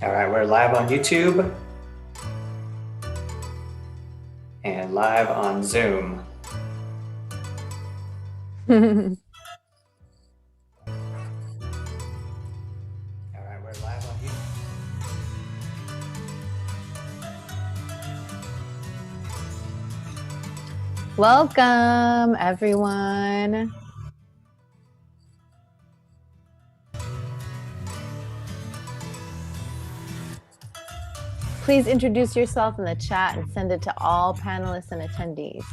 All right, we're live on YouTube and live on Zoom. All right, we're live on YouTube. Welcome, everyone. Please introduce yourself in the chat and send it to all panelists and attendees.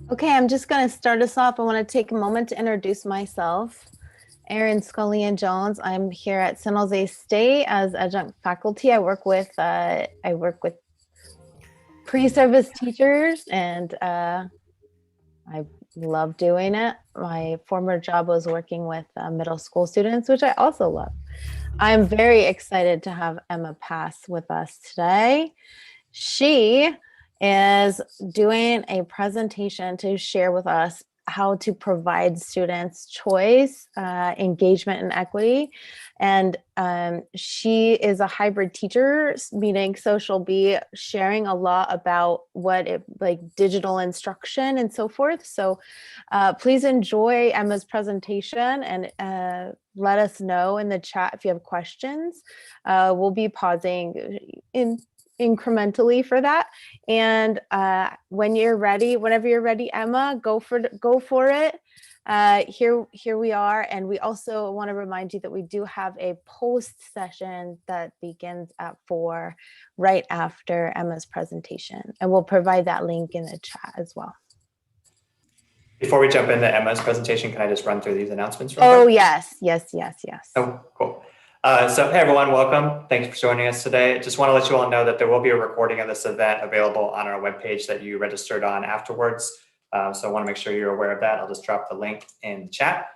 Okay, I'm just going to start us off. I want to take a moment to introduce myself. Erin Scullion Jones. I'm here at San Jose State as adjunct faculty. I work with pre-service teachers, and I love doing it. My former job was working with middle school students, which I also love. I'm very excited to have Emma Pass with us today. She is doing a presentation to share with us how to provide students choice, engagement, and equity. And she is a hybrid teacher, meaning so she'll be sharing a lot about like digital instruction and so forth. So please enjoy Emma's presentation and let us know in the chat if you have questions. We'll be pausing incrementally for that. And whenever you're ready, Emma, go for it. Here we are. And we also want to remind you that we do have a post session that begins at 4 right after Emma's presentation. And we'll provide that link in the chat as well. Before we jump into Emma's presentation, can I just run through these announcements real quick? Yes. Oh, cool. So hey everyone, welcome. Thanks for joining us today. Just want to let you all know that there will be a recording of this event available on our webpage that you registered on afterwards. So I want to make sure you're aware of that. I'll just drop the link in the chat.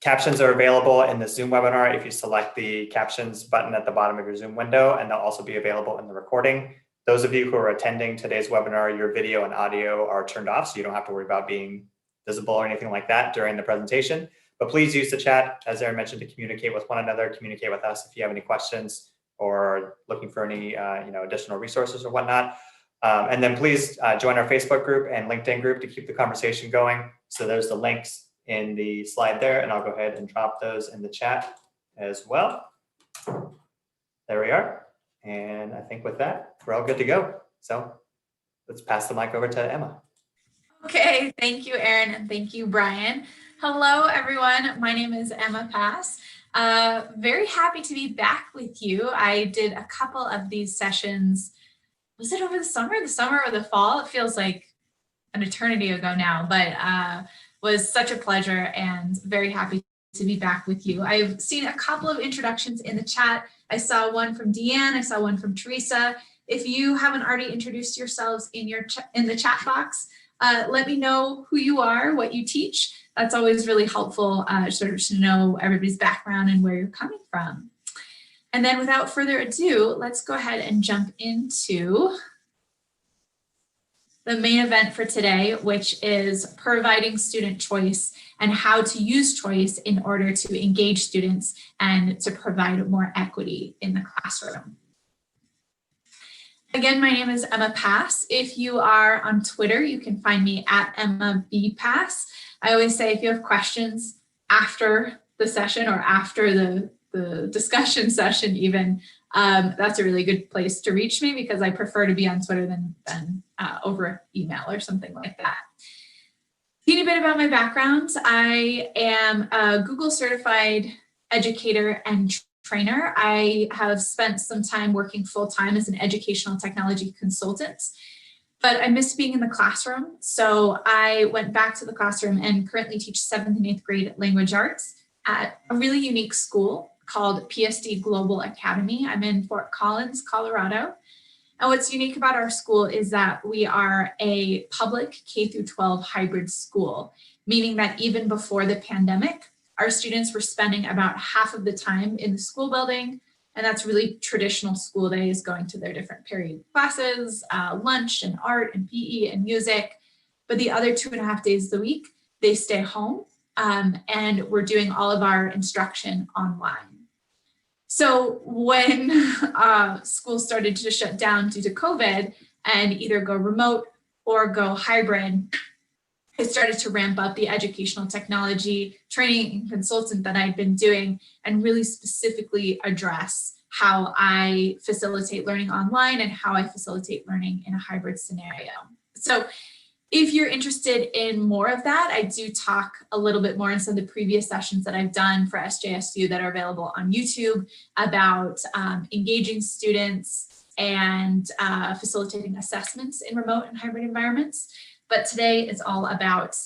Captions are available in the Zoom webinar if you select the captions button at the bottom of your Zoom window, and they'll also be available in the recording. Those of you who are attending today's webinar, your video and audio are turned off, so you don't have to worry about being visible or anything like that during the presentation. But please use the chat, as Erin mentioned, to communicate with one another, communicate with us if you have any questions or looking for any additional resources or whatnot. And then please join our Facebook group and LinkedIn group to keep the conversation going. So there's the links in the slide there, and I'll go ahead and drop those in the chat as well. There we are. And I think with that, we're all good to go. So let's pass the mic over to Emma. Okay, thank you, Erin, and thank you, Brian. Hello, everyone. My name is Emma Pass. Very happy to be back with you. I did a couple of these sessions. Was it over the summer or the fall? It feels like an eternity ago now, but was such a pleasure and very happy to be back with you. I've seen a couple of introductions in the chat. I saw one from Deanne. I saw one from Teresa. If you haven't already introduced yourselves in the chat box, let me know who you are, what you teach. That's always really helpful sort of to know everybody's background and where you're coming from. And then without further ado, let's go ahead and jump into the main event for today, which is providing student choice and how to use choice in order to engage students and to provide more equity in the classroom. Again, my name is Emma Pass. If you are on Twitter, you can find me at Emma B Pass. I always say if you have questions after the session or after the discussion session even, That's a really good place to reach me because I prefer to be on Twitter than over email or something like that. Teeny bit about my background. I am a Google certified educator and trainer. I have spent some time working full-time as an educational technology consultant, but I miss being in the classroom. So I went back to the classroom and currently teach 7th and 8th grade language arts at a really unique school called PSD Global Academy. I'm in Fort Collins, Colorado. And what's unique about our school is that we are a public K-12 hybrid school, meaning that even before the pandemic, our students were spending about half of the time in the school building, and that's really traditional school days, going to their different period classes, lunch and art and PE and music. But the other 2.5 days of the week, they stay home, and we're doing all of our instruction online. So when school started to shut down due to COVID and either go remote or go hybrid, I started to ramp up the educational technology training and consultant that I'd been doing and really specifically address how I facilitate learning online and how I facilitate learning in a hybrid scenario. So if you're interested in more of that, I do talk a little bit more in some of the previous sessions that I've done for SJSU that are available on YouTube about engaging students and facilitating assessments in remote and hybrid environments. But today is all about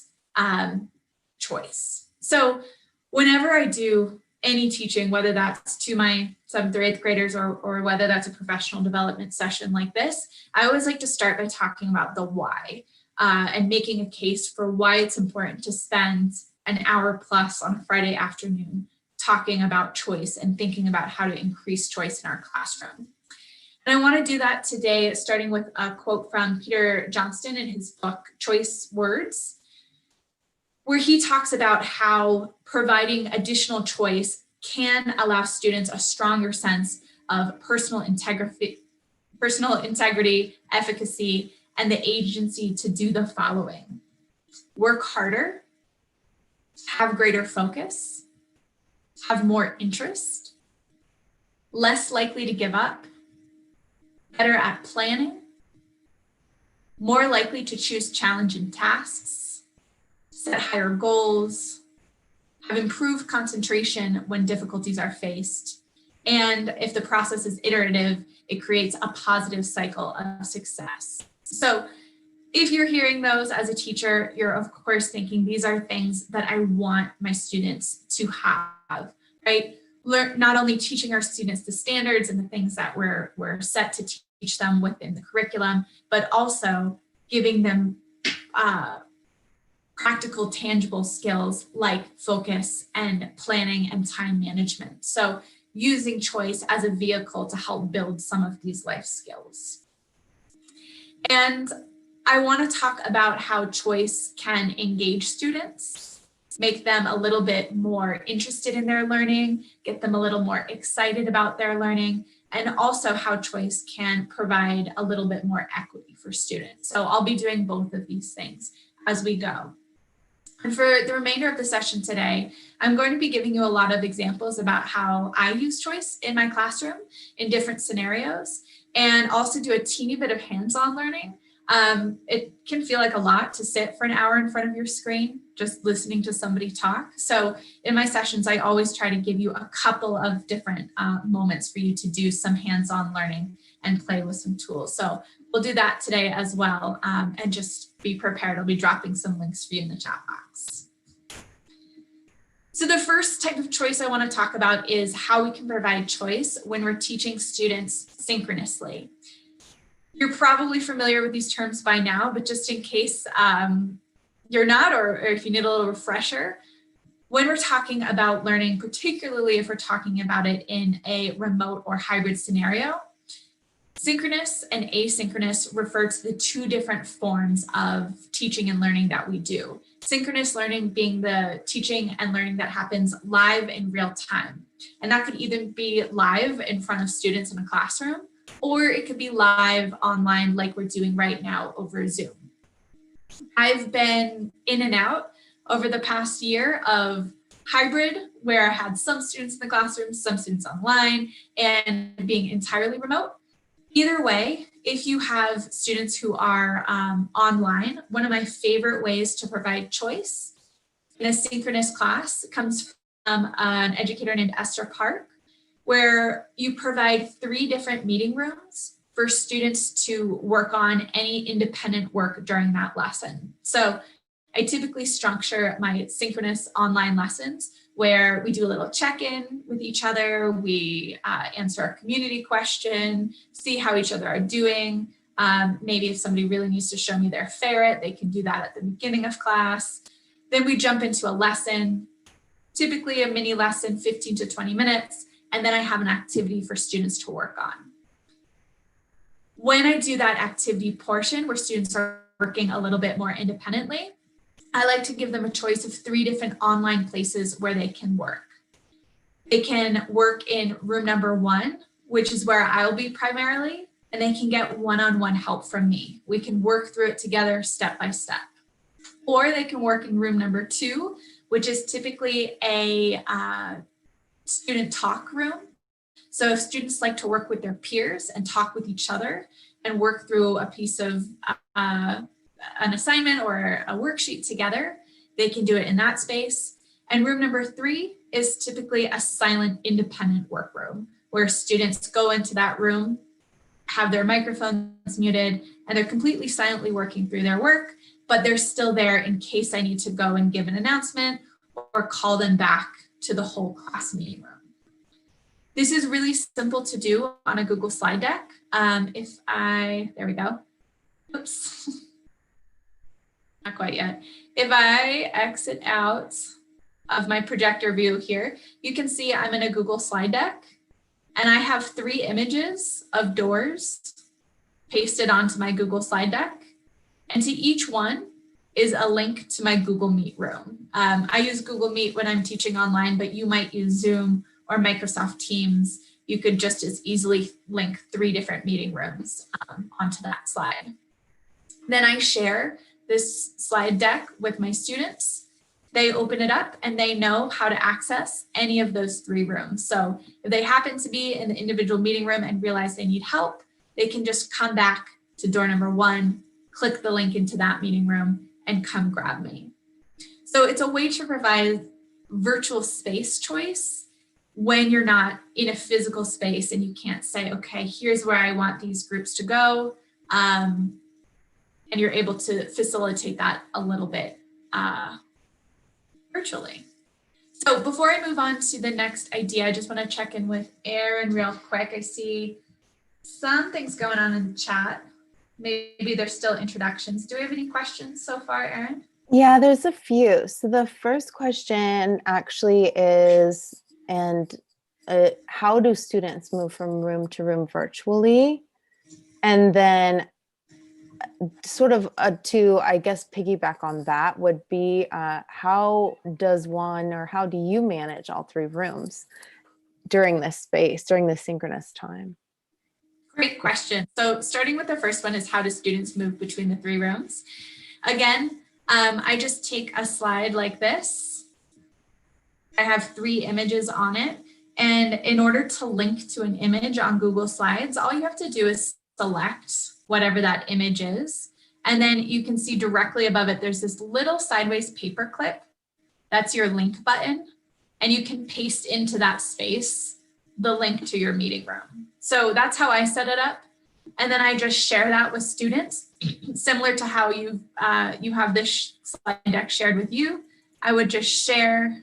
choice. So whenever I do any teaching, whether that's to my 7th or 8th graders or whether that's a professional development session like this, I always like to start by talking about the why. And making a case for why it's important to spend an hour plus on a Friday afternoon talking about choice and thinking about how to increase choice in our classroom. And I want to do that today, starting with a quote from Peter Johnston in his book, Choice Words, where he talks about how providing additional choice can allow students a stronger sense of personal integrity, efficacy, and the agency to do the following: work harder, have greater focus, have more interest, less likely to give up, better at planning, more likely to choose challenging tasks, set higher goals, have improved concentration when difficulties are faced, and if the process is iterative, it creates a positive cycle of success. So if you're hearing those as a teacher, you're of course thinking these are things that I want my students to have, right? Not only teaching our students the standards and the things that we're set to teach them within the curriculum, but also giving them practical, tangible skills like focus and planning and time management. So using choice as a vehicle to help build some of these life skills. And I want to talk about how choice can engage students, make them a little bit more interested in their learning, get them a little more excited about their learning, and also how choice can provide a little bit more equity for students. So I'll be doing both of these things as we go. And for the remainder of the session today, I'm going to be giving you a lot of examples about how I use choice in my classroom in different scenarios, and also do a teeny bit of hands-on learning. It can feel like a lot to sit for an hour in front of your screen, just listening to somebody talk. So in my sessions, I always try to give you a couple of different moments for you to do some hands-on learning and play with some tools. So we'll do that today as well, and just be prepared. I'll be dropping some links for you in the chat box. So the first type of choice I want to talk about is how we can provide choice when we're teaching students synchronously. You're probably familiar with these terms by now, but just in case you're not, or if you need a little refresher, when we're talking about learning, particularly if we're talking about it in a remote or hybrid scenario, synchronous and asynchronous refer to the two different forms of teaching and learning that we do. Synchronous learning being the teaching and learning that happens live in real time. And that could either be live in front of students in a classroom, or it could be live online like we're doing right now over Zoom. I've been in and out over the past year of hybrid, where I had some students in the classroom, some students online, and being entirely remote. Either way, if you have students who are online, one of my favorite ways to provide choice in a synchronous class comes from an educator named Esther Park, where you provide 3 different meeting rooms for students to work on any independent work during that lesson. So I typically structure my synchronous online lessons where we do a little check-in with each other. We answer a community question, see how each other are doing. Maybe if somebody really needs to show me their ferret, they can do that at the beginning of class. Then we jump into a lesson, typically a mini lesson, 15 to 20 minutes, and then I have an activity for students to work on. When I do that activity portion where students are working a little bit more independently, I like to give them a choice of 3 different online places where they can work. They can work in room number 1, which is where I'll be primarily, and they can get one-on-one help from me. We can work through it together step by step. Or they can work in room number 2, which is typically a student talk room. So if students like to work with their peers and talk with each other and work through a piece of an assignment or a worksheet together, they can do it in that space. And room number 3 is typically a silent independent work room where students go into that room, have their microphones muted, and they're completely silently working through their work, but they're still there in case I need to go and give an announcement or call them back to the whole class meeting room. This is really simple to do on a Google slide deck. There we go. Oops, not quite yet. If I exit out of my projector view here, you can see I'm in a Google slide deck and I have 3 images of doors pasted onto my Google slide deck. And to each one is a link to my Google Meet room. I use Google Meet when I'm teaching online, but you might use Zoom or Microsoft Teams. You could just as easily link 3 different meeting rooms onto that slide. Then I share this slide deck with my students. They open it up and they know how to access any of those 3 rooms. So if they happen to be in the individual meeting room and realize they need help, they can just come back to door number 1, click the link into that meeting room and come grab me. So it's a way to provide virtual space choice when you're not in a physical space and you can't say, okay, here's where I want these groups to go. And you're able to facilitate that a little bit virtually. So before I move on to the next idea, I just want to check in with Erin real quick. I see some things going on in the chat. Maybe there's still introductions. Do we have any questions so far, Erin? Yeah, there's a few. So the first question actually is, how do students move from room to room virtually? And then sort of to, I guess, piggyback on that would be, how do you manage all 3 rooms during this space, during this synchronous time? Great question. So starting with the first one is, how do students move between the 3 rooms? Again, I just take a slide like this. I have 3 images on it. And in order to link to an image on Google Slides, all you have to do is select whatever that image is. And then you can see directly above it, there's this little sideways paper clip. That's your link button. And you can paste into that space the link to your meeting room. So that's how I set it up. And then I just share that with students, similar to how you have this slide deck shared with you. I would just share,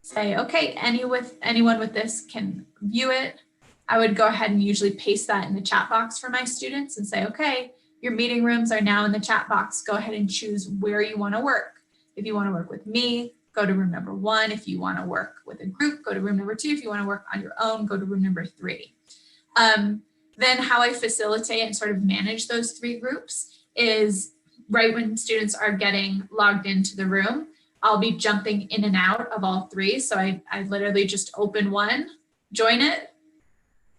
say, okay, anyone with this can view it. I would go ahead and usually paste that in the chat box for my students and say, okay, your meeting rooms are now in the chat box. Go ahead and choose where you want to work. If you want to work with me, go to room number 1. If you want to work with a group, go to room number 2. If you want to work on your own, go to room number 3. Then how I facilitate and sort of manage those 3 groups is right when students are getting logged into the room, I'll be jumping in and out of all 3. So I literally just open one, join it,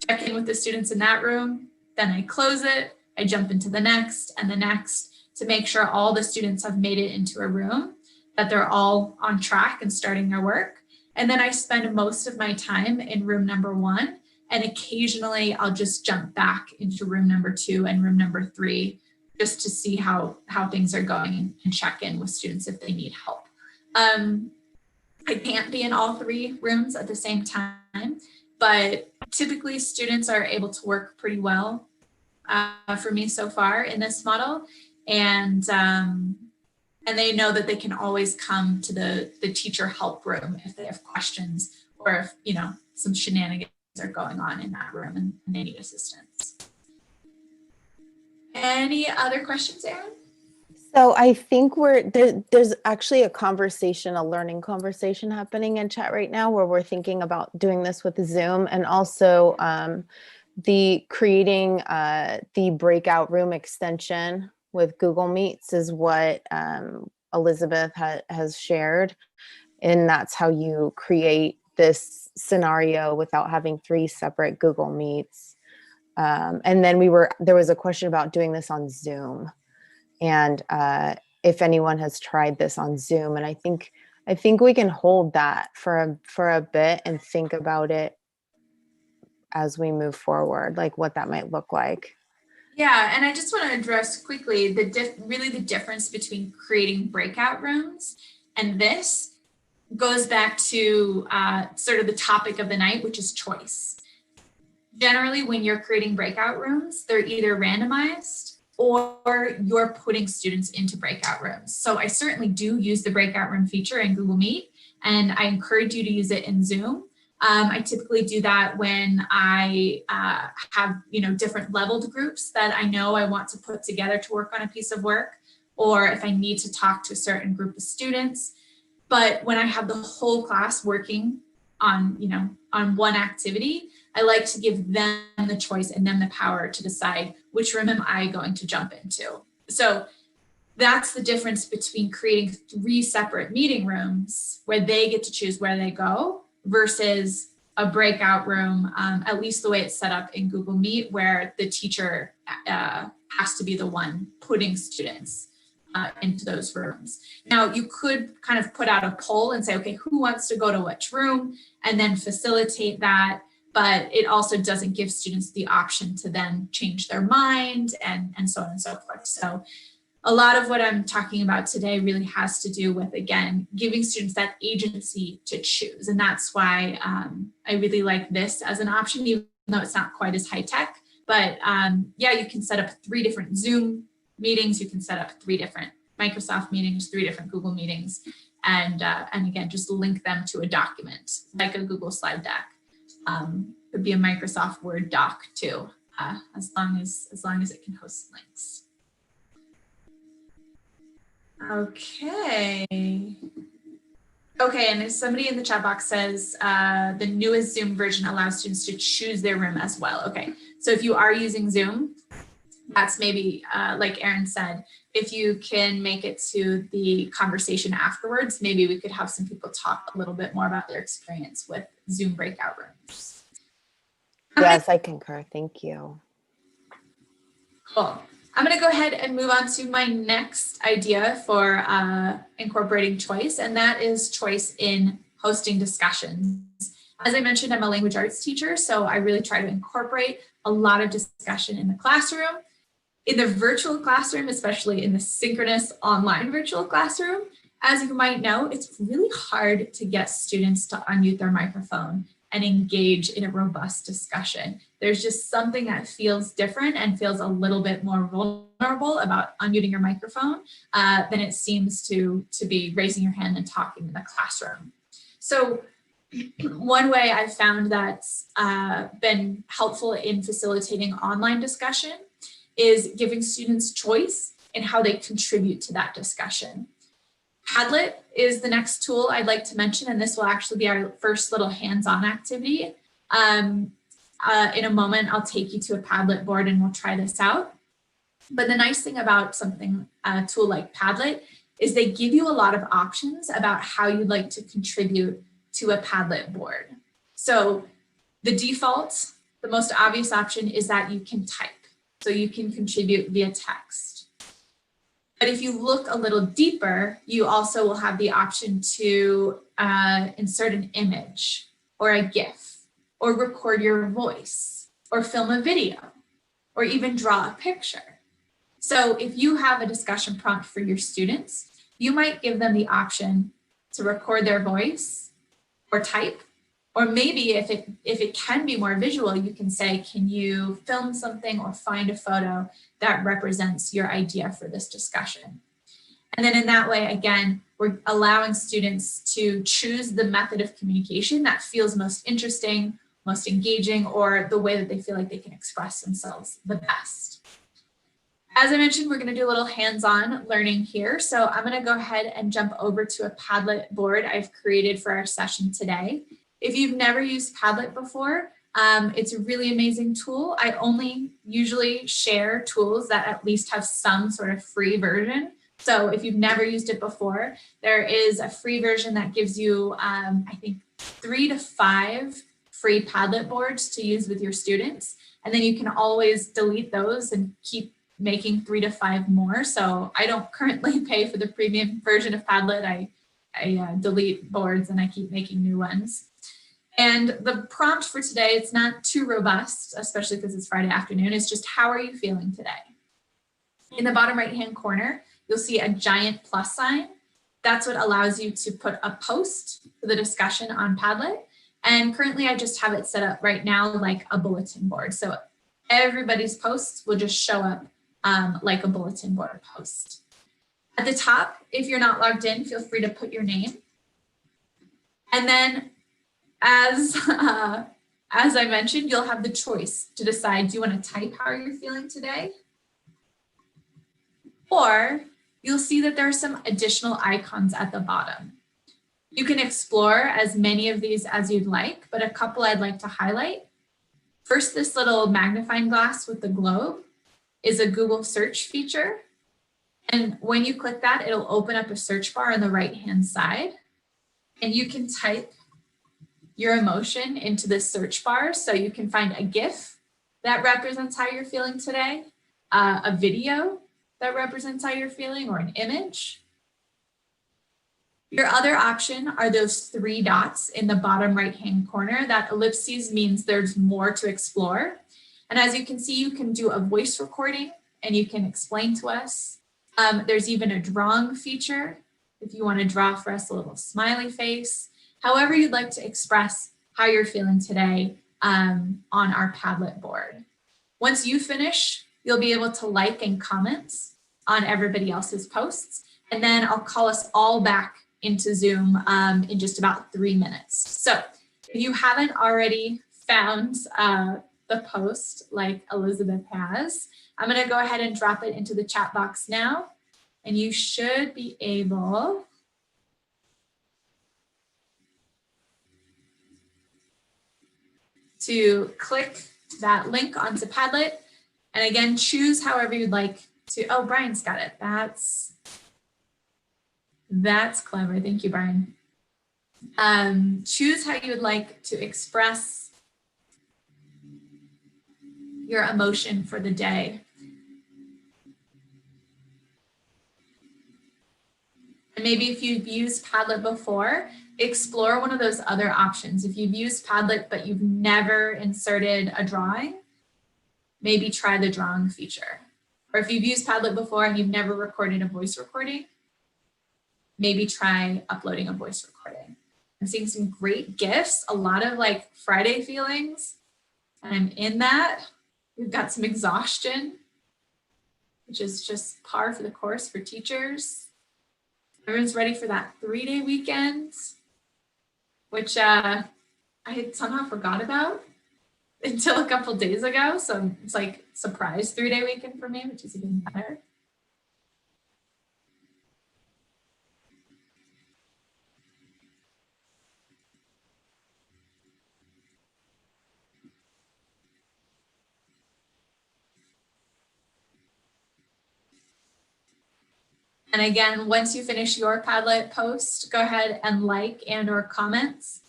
check in with the students in that room, then I close it, I jump into the next and the next to make sure all the students have made it into a room, that they're all on track and starting their work. And then I spend most of my time in room number 1. And occasionally I'll just jump back into room number 2 and room number 3 just to see how things are going and check in with students if they need help. I can't be in all 3 rooms at the same time, but typically students are able to work pretty well for me so far in this model. And they know that they can always come to the teacher help room if they have questions or if, you know, some shenanigans are going on in that room and they need assistance. Any other questions, Erin? So I think there's actually a learning conversation happening in chat right now where we're thinking about doing this with Zoom, and also the creating the breakout room extension with Google Meets is what Elizabeth has shared. And that's how you create this scenario without having 3 separate Google Meets. And then there was a question about doing this on Zoom. And if anyone has tried this on Zoom, and I think we can hold that for a bit and think about it as we move forward, like what that might look like. Yeah, and I just want to address quickly the difference between creating breakout rooms and this goes back to sort of the topic of the night, which is choice. Generally, when you're creating breakout rooms, they're either randomized or you're putting students into breakout rooms. So I certainly do use the breakout room feature in Google Meet, and I encourage you to use it in Zoom. I typically do that when I have, you know, different leveled groups that I know I want to put together to work on a piece of work, or if I need to talk to a certain group of students. But when I have the whole class working on, you know, on one activity, I like to give them the choice and them the power to decide which room am I going to jump into. So that's the difference between creating 3 separate meeting rooms where they get to choose where they go versus a breakout room, at least the way it's set up in Google Meet, where the teacher has to be the one putting students into those rooms. Now, you could kind of put out a poll and say, okay, who wants to go to which room, and then facilitate that. But it also doesn't give students the option to then change their mind and so on and so forth. So a lot of what I'm talking about today really has to do with, again, giving students that agency to choose. And that's why I really like this as an option, even though it's not quite as high tech. But yeah, you can set up 3 different Zoom meetings. You can set up 3 different Microsoft meetings, 3 different Google meetings, and again, just link them to a document like a Google slide deck. Could be a Microsoft Word doc too, as long as it can host links. Okay. Okay, and somebody in the chat box says the newest Zoom version allows students to choose their room as well. Okay, so if you are using Zoom, that's maybe, like Erin said, if you can make it to the conversation afterwards, maybe we could have some people talk a little bit more about their experience with Zoom breakout rooms. Yes, I concur. Thank you. Cool. I'm going to go ahead and move on to my next idea for incorporating choice, and that is choice in hosting discussions. As I mentioned, I'm a language arts teacher, so I really try to incorporate a lot of discussion in the classroom. In the virtual classroom, especially in the synchronous online virtual classroom, as you might know, it's really hard to get students to unmute their microphone and engage in a robust discussion. There's just something that feels different and feels a little bit more vulnerable about unmuting your microphone than it seems to be raising your hand and talking in the classroom. So one way I've found that's been helpful in facilitating online discussion is giving students choice in how they contribute to that discussion. Padlet is the next tool I'd like to mention, and this will actually be our first little hands-on activity. In a moment, I'll take you to a Padlet board and we'll try this out. But the nice thing about a tool like Padlet is they give you a lot of options about how you'd like to contribute to a Padlet board. So the default, the most obvious option is that you can type. So you can contribute via text. But if you look a little deeper, you also will have the option to insert an image or a GIF, or record your voice, or film a video, or even draw a picture. So if you have a discussion prompt for your students, you might give them the option to record their voice or type, or maybe if it can be more visual, you can say, can you film something or find a photo that represents your idea for this discussion? And then in that way, again, we're allowing students to choose the method of communication that feels most interesting, most engaging, or the way that they feel like they can express themselves the best. As I mentioned, we're going to do a little hands-on learning here. So I'm going to go ahead and jump over to a Padlet board I've created for our session today. If you've never used Padlet before, it's a really amazing tool. I only usually share tools that at least have some sort of free version. So if you've never used it before, there is a free version that gives you, I think, 3 to 5 free Padlet boards to use with your students. And then you can always delete those and keep making 3 to 5 more. So I don't currently pay for the premium version of Padlet. I delete boards and I keep making new ones. And the prompt for today, it's not too robust, especially because it's Friday afternoon. It's just, how are you feeling today? In the bottom right-hand corner, you'll see a giant plus sign. That's what allows you to put a post for the discussion on Padlet. And currently I just have it set up right now like a bulletin board. So everybody's posts will just show up like a bulletin board post. At the top, if you're not logged in, feel free to put your name. And then as I mentioned, you'll have the choice to decide, do you want to type how you're feeling today? Or you'll see that there are some additional icons at the bottom. You can explore as many of these as you'd like, but a couple I'd like to highlight. First, this little magnifying glass with the globe is a Google search feature. And when you click that, it'll open up a search bar on the right-hand side. And you can type your emotion into this search bar. So you can find a GIF that represents how you're feeling today, a video that represents how you're feeling, or an image. Your other option are those 3 dots in the bottom right-hand corner. That ellipses means there's more to explore. And as you can see, you can do a voice recording and you can explain to us. There's even a drawing feature if you want to draw for us a little smiley face. However you'd like to express how you're feeling today on our Padlet board. Once you finish, you'll be able to like and comment on everybody else's posts. And then I'll call us all back into Zoom in just about 3 minutes. So if you haven't already found the post like Elizabeth has, I'm going to go ahead and drop it into the chat box now. And you should be able to click that link onto Padlet. And again, choose however you'd like to. Oh, Brian's got it. That's clever. Thank you, Brian. Choose how you would like to express your emotion for the day. And maybe if you've used Padlet before, explore one of those other options. If you've used Padlet, but you've never inserted a drawing, maybe try the drawing feature. Or if you've used Padlet before and you've never recorded a voice recording, maybe try uploading a voice recording. I'm seeing some great GIFs, a lot of like Friday feelings. And I'm in that. We've got some exhaustion, which is just par for the course for teachers. Everyone's ready for that 3-day weekend, which I had somehow forgot about until a couple days ago. So it's like surprise 3-day weekend for me, which is even better. And again, once you finish your Padlet post, go ahead and like and or comments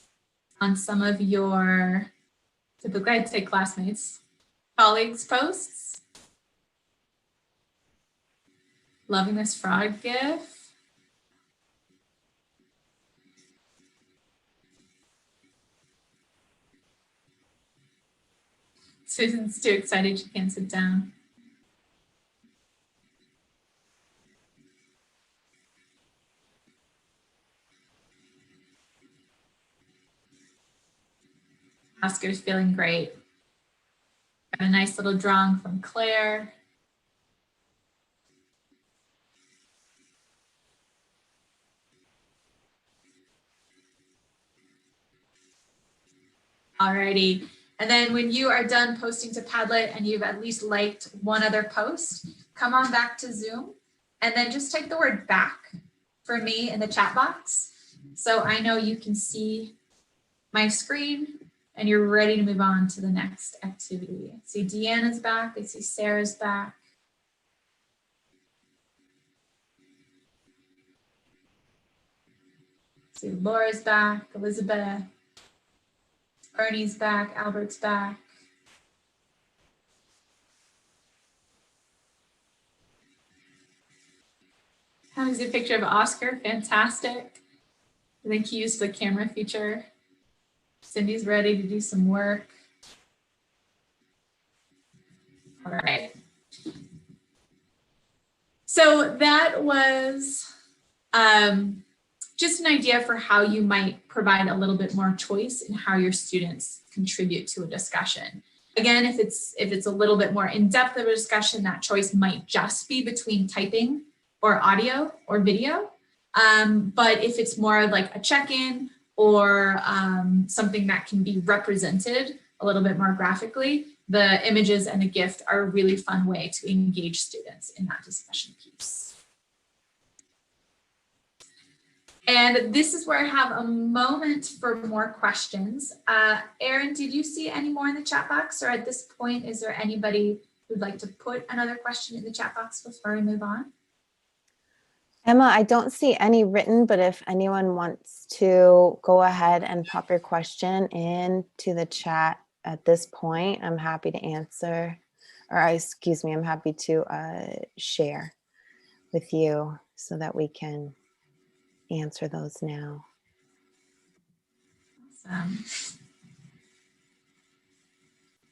on some of your, typically I'd say classmates, colleagues' posts. Loving this frog GIF. Susan's too excited she can't sit down. Oscar's feeling great. Got a nice little drawing from Claire. Alrighty. And then when you are done posting to Padlet and you've at least liked one other post, come on back to Zoom and then just type the word back for me in the chat box. So I know you can see my screen and you're ready to move on to the next activity. I see Deanna's back. I see Sarah's back. I see Laura's back, Elizabeth. Bernie's back, Albert's back. How is a picture of Oscar? Fantastic. I think he used the camera feature. Cindy's ready to do some work. All right. So that was just an idea for how you might provide a little bit more choice in how your students contribute to a discussion. Again, if it's a little bit more in-depth of a discussion, that choice might just be between typing or audio or video. But if it's more like a check-in or something that can be represented a little bit more graphically, the images and the gift are a really fun way to engage students in that discussion piece. And this is where I have a moment for more questions. Erin, did you see any more in the chat box, or at this point, is there anybody who'd like to put another question in the chat box before we move on? Emma, I don't see any written, but if anyone wants to go ahead and pop your question into the chat at this point, I'm happy to answer, or excuse me, I'm happy to share with you so that we can answer those now. Awesome.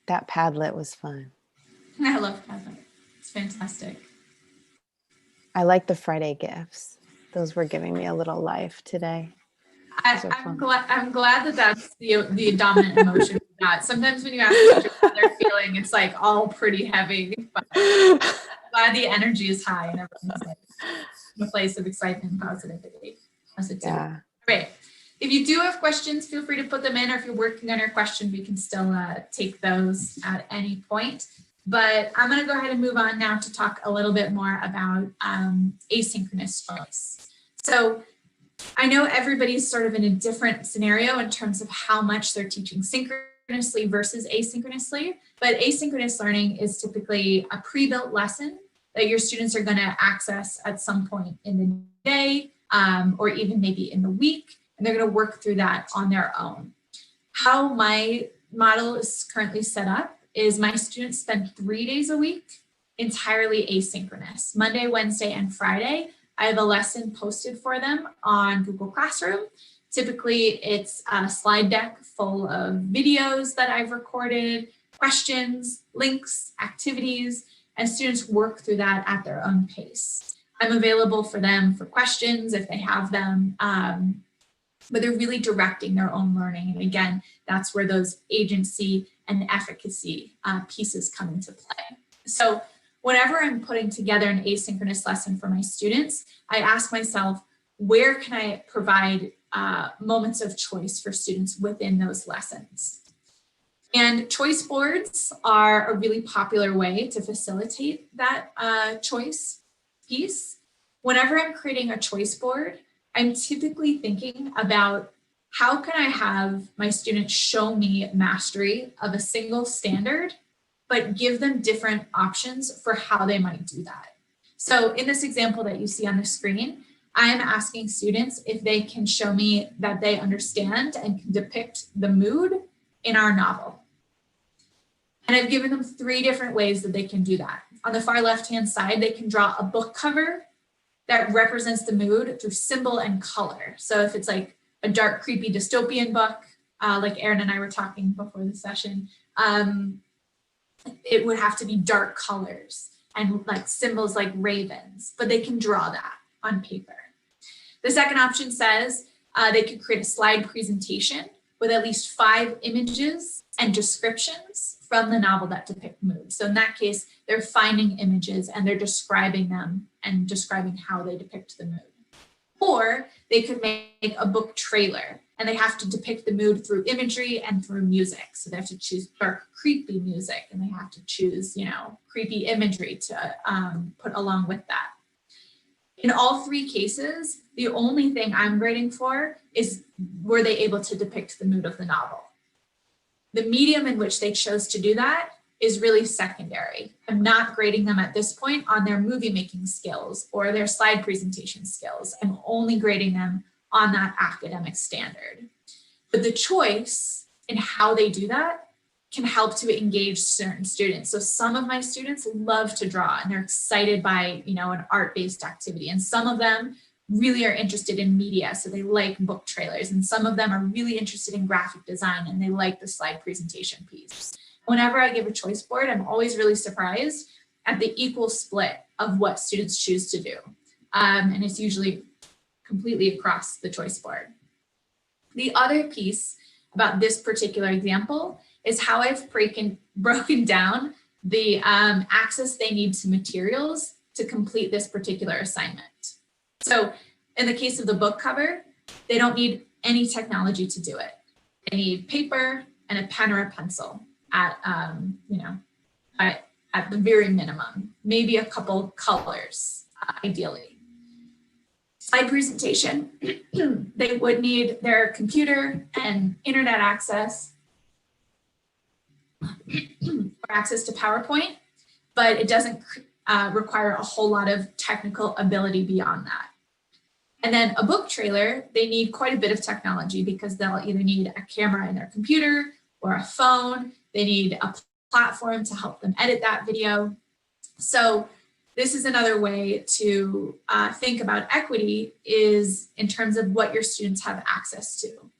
That Padlet was fun. I love Padlet. It's fantastic. I like the Friday gifts. Those were giving me a little life today. I'm glad that that's the dominant emotion of that. Sometimes when you ask teachers how they're feeling, it's like all pretty heavy, but I'm glad the energy is high and everyone's like in a place of excitement and positivity. Yeah. Great. If you do have questions, feel free to put them in, or if you're working on your question, we can still take those at any point. But I'm going to go ahead and move on now to talk a little bit more about asynchronous choice. So I know everybody's sort of in a different scenario in terms of how much they're teaching synchronously versus asynchronously, but asynchronous learning is typically a pre-built lesson that your students are going to access at some point in the day or even maybe in the week, and they're going to work through that on their own. How my model is currently set up is my students spend 3 days a week entirely asynchronous. Monday, Wednesday, and Friday, I have a lesson posted for them on Google Classroom. Typically, it's a slide deck full of videos that I've recorded, questions, links, activities, and students work through that at their own pace. I'm available for them for questions if they have them, but they're really directing their own learning. And again, that's where those agency and efficacy pieces come into play. So whenever I'm putting together an asynchronous lesson for my students, I ask myself, where can I provide moments of choice for students within those lessons? And choice boards are a really popular way to facilitate that choice piece. Whenever I'm creating a choice board, I'm typically thinking about how can I have my students show me mastery of a single standard, but give them different options for how they might do that. So in this example that you see on the screen, I'm asking students if they can show me that they understand and can depict the mood in our novel. And I've given them 3 different ways that they can do that. On the far left-hand side, they can draw a book cover that represents the mood through symbol and color. So if it's like a dark, creepy dystopian book, like Erin and I were talking before the session, it would have to be dark colors and like symbols like ravens, but they can draw that on paper. The second option says they could create a slide presentation with at least 5 images and descriptions from the novel that depict mood. So in that case, they're finding images and they're describing them and describing how they depict the mood. Or they could make a book trailer and they have to depict the mood through imagery and through music. So they have to choose dark, creepy music and they have to choose, creepy imagery to put along with that. In all 3 cases, the only thing I'm grading for is were they able to depict the mood of the novel? The medium in which they chose to do that is really secondary. I'm not grading them at this point on their movie making skills or their slide presentation skills. I'm only grading them on that academic standard. But the choice in how they do that can help to engage certain students. So some of my students love to draw and they're excited by, an art-based activity. And some of them really are interested in media. So they like book trailers. And some of them are really interested in graphic design and they like the slide presentation piece. Whenever I give a choice board, I'm always really surprised at the equal split of what students choose to do. And it's usually completely across the choice board. The other piece about this particular example is how I've broken down the access they need to materials to complete this particular assignment. So in the case of the book cover, they don't need any technology to do it. They need paper and a pen or a pencil at the very minimum, maybe a couple colors, ideally. Slide presentation, they would need their computer and internet access or access to PowerPoint, but it doesn't require a whole lot of technical ability beyond that. And then a book trailer, they need quite a bit of technology because they'll either need a camera in their computer or a phone. They need a platform to help them edit that video. So this is another way to think about equity is in terms of what your students have access to.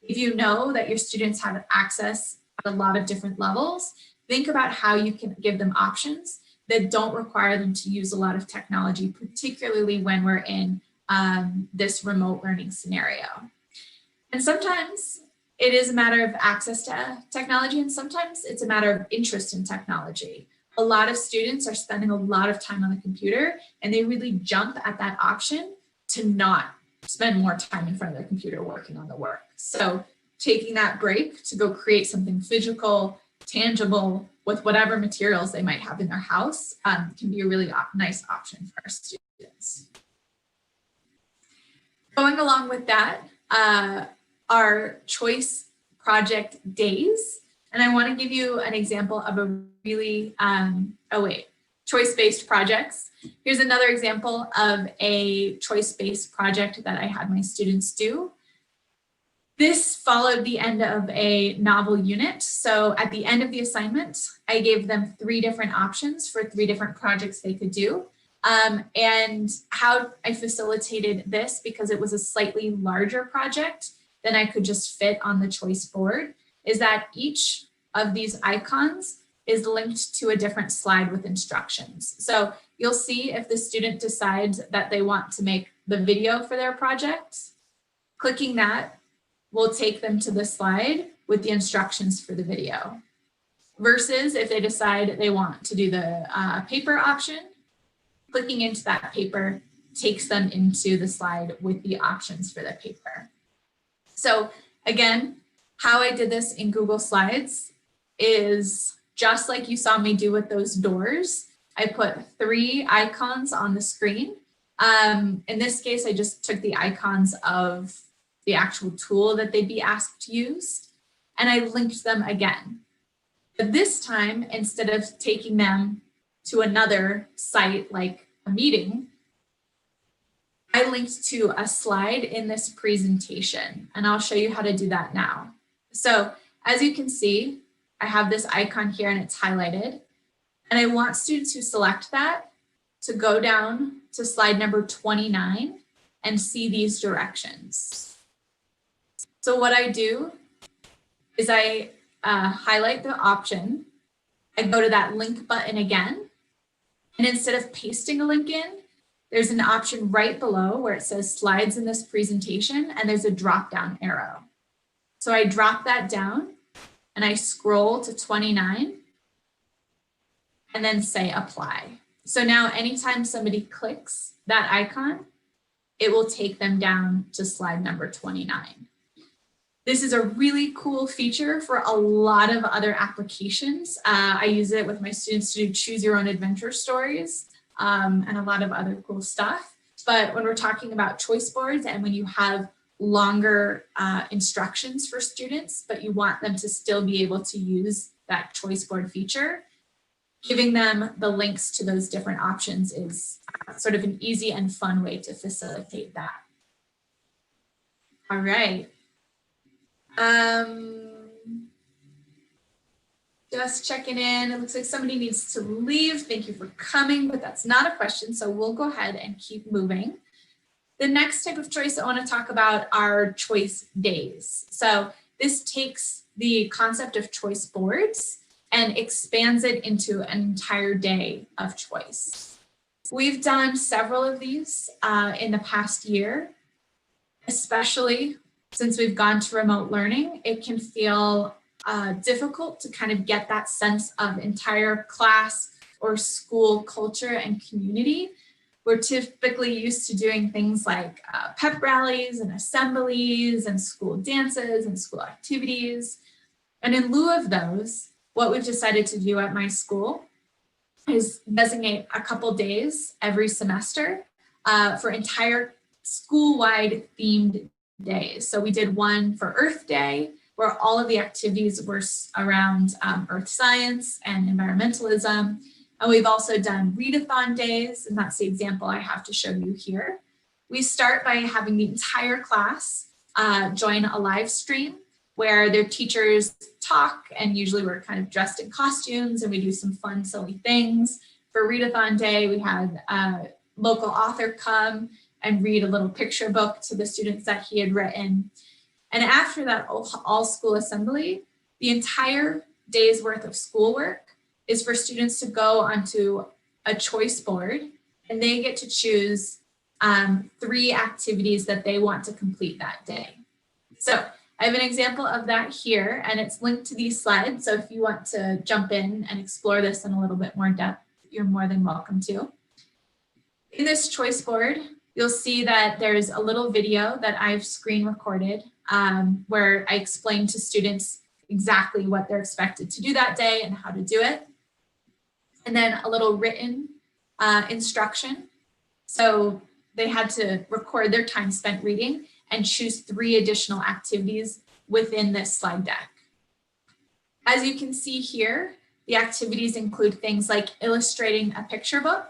If you know that your students have access at a lot of different levels, think about how you can give them options that don't require them to use a lot of technology, particularly when we're in this remote learning scenario. And sometimes it is a matter of access to technology, and sometimes it's a matter of interest in technology. A lot of students are spending a lot of time on the computer, and they really jump at that option to not spend more time in front of their computer working on the work. So taking that break to go create something physical, tangible, with whatever materials they might have in their house can be a really nice option for our students. Going along with that, our choice project days. And I want to give you an example of a really, choice-based projects. Here's another example of a choice-based project that I had my students do. This followed the end of a novel unit. So at the end of the assignment, I gave them 3 different options for 3 different projects they could do. And how I facilitated this, because it was a slightly larger project than I could just fit on the choice board, is that each of these icons is linked to a different slide with instructions. So you'll see if the student decides that they want to make the video for their project, clicking that will take them to the slide with the instructions for the video. Versus if they decide they want to do the paper option, clicking into that paper takes them into the slide with the options for the paper. So again, how I did this in Google Slides is just like you saw me do with those doors. I put 3 icons on the screen. In this case, I just took the icons of the actual tool that they'd be asked to use, and I linked them again. But this time, instead of taking them to another site like a meeting, I linked to a slide in this presentation, and I'll show you how to do that now. So as you can see, I have this icon here and it's highlighted, and I want students who select that to go down to slide number 29 and see these directions. So what I do is I highlight the option, I go to that link button again, and instead of pasting a link in, there's an option right below where it says slides in this presentation, and there's a drop down arrow. So I drop that down and I scroll to 29 and then say apply. So now anytime somebody clicks that icon, it will take them down to slide number 29. This is a really cool feature for a lot of other applications. I use it with my students to do choose your own adventure stories and a lot of other cool stuff. But when we're talking about choice boards and when you have longer instructions for students, but you want them to still be able to use that choice board feature, giving them the links to those different options is sort of an easy and fun way to facilitate that. All right. Just checking in. It looks like somebody needs to leave. Thank you for coming, but that's not a question. So we'll go ahead and keep moving. The next type of choice I want to talk about are choice days. So this takes the concept of choice boards and expands it into an entire day of choice. We've done several of these in the past year, especially since we've gone to remote learning. It can feel difficult to kind of get that sense of entire class or school culture and community. We're typically used to doing things like pep rallies and assemblies and school dances and school activities. And in lieu of those, what we've decided to do at my school is designate a couple days every semester for entire school-wide themed days. So we did one for Earth Day, where all of the activities were around earth science and environmentalism. And we've also done readathon days, and that's the example I have to show you here. We start by having the entire class join a live stream where their teachers talk, and usually we're kind of dressed in costumes and we do some fun, silly things. For readathon day, we had a local author come and read a little picture book to the students that he had written. And after that all school assembly, the entire day's worth of schoolwork is for students to go onto a choice board, and they get to choose 3 activities that they want to complete that day. So I have an example of that here, and it's linked to these slides. So if you want to jump in and explore this in a little bit more depth, you're more than welcome to. In this choice board, you'll see that there's a little video that I've screen recorded where I explain to students exactly what they're expected to do that day and how to do it. And then a little written instruction. So they had to record their time spent reading and choose 3 additional activities within this slide deck. As you can see here, the activities include things like illustrating a picture book,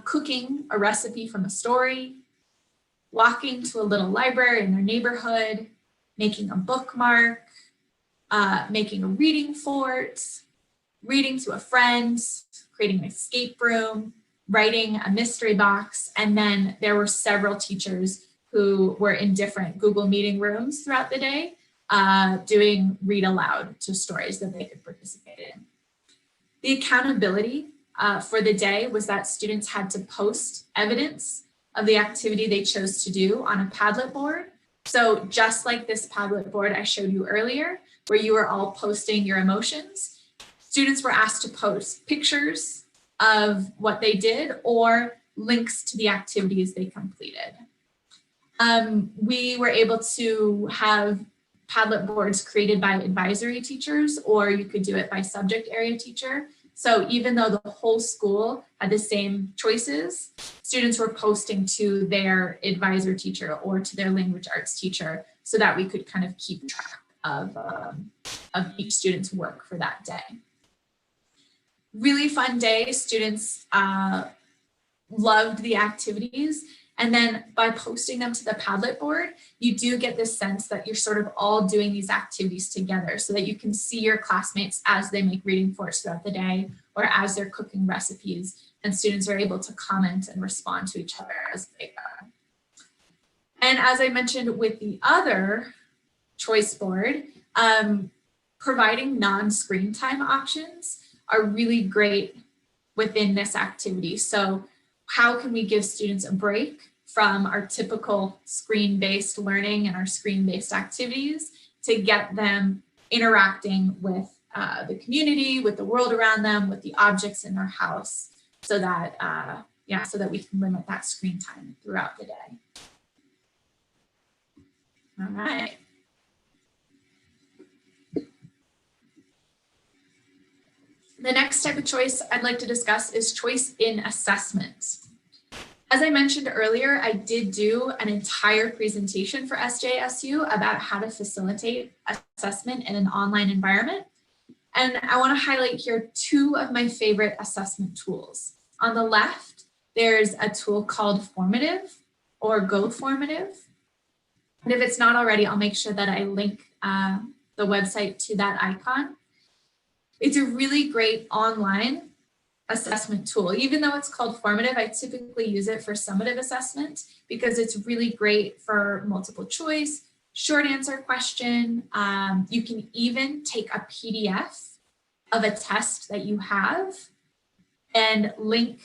cooking a recipe from a story, walking to a little library in their neighborhood, making a bookmark, making a reading fort, reading to a friend, creating an escape room, writing a mystery box, and then there were several teachers who were in different Google meeting rooms throughout the day doing read aloud to stories that they could participate in. The accountability for the day was that students had to post evidence of the activity they chose to do on a Padlet board. So just like this Padlet board I showed you earlier, where you were all posting your emotions, students were asked to post pictures of what they did or links to the activities they completed. We were able to have Padlet boards created by advisory teachers, or you could do it by subject area teacher. So even though the whole school had the same choices, students were posting to their advisor teacher or to their language arts teacher so that we could kind of keep track of each student's work for that day. Really fun day. Students loved the activities. And then by posting them to the Padlet board, you do get this sense that you're sort of all doing these activities together so that you can see your classmates as they make reading forts throughout the day or as they're cooking recipes, and students are able to comment and respond to each other as they go. And as I mentioned with the other choice board, providing non-screen time options are really great within this activity. So how can we give students a break from our typical screen-based learning and our screen-based activities to get them interacting with the community, with the world around them, with the objects in their house, so that so that we can limit that screen time throughout the day. All right. The next type of choice I'd like to discuss is choice in assessment. As I mentioned earlier, I did do an entire presentation for SJSU about how to facilitate assessment in an online environment. And I want to highlight here two of my favorite assessment tools. On the left, there's a tool called Formative or Go Formative. And if it's not already, I'll make sure that I link the website to that icon. It's a really great online assessment tool. Even though it's called formative, I typically use it for summative assessment because it's really great for multiple choice, short answer question. You can even take a PDF of a test that you have and link